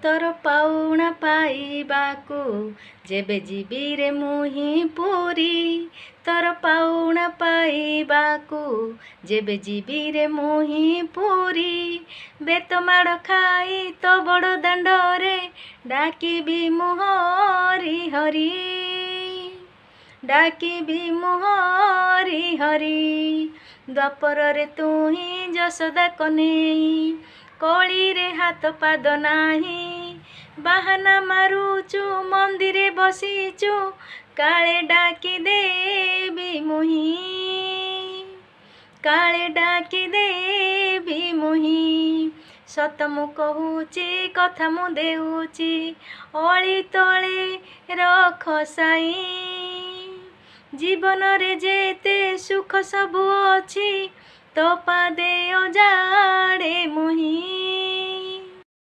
तोर पाउणा पाइबाकु जेबे जीबी रे मुही पुरी तोर पाउणा पाइबाकु जेबे जीबी रे मुही पुरी बेत माड़ खाई तो बड़ दांडरे डाकिबी मुहरी हरी डाकिबी मुहरी हरी द्वापर रे तू ही यशोदा कन्हई कली रे हाथ पाद नाही बाहाना मारुचु मंदिरे बसीचु काले डाकी देवी मुही काले डाकी देवी मुही सत मु कहूची कथा मु देउची अली तले रख साई जीवन रे जेते सुख सबु अछि तो पादे जाड़े मुही।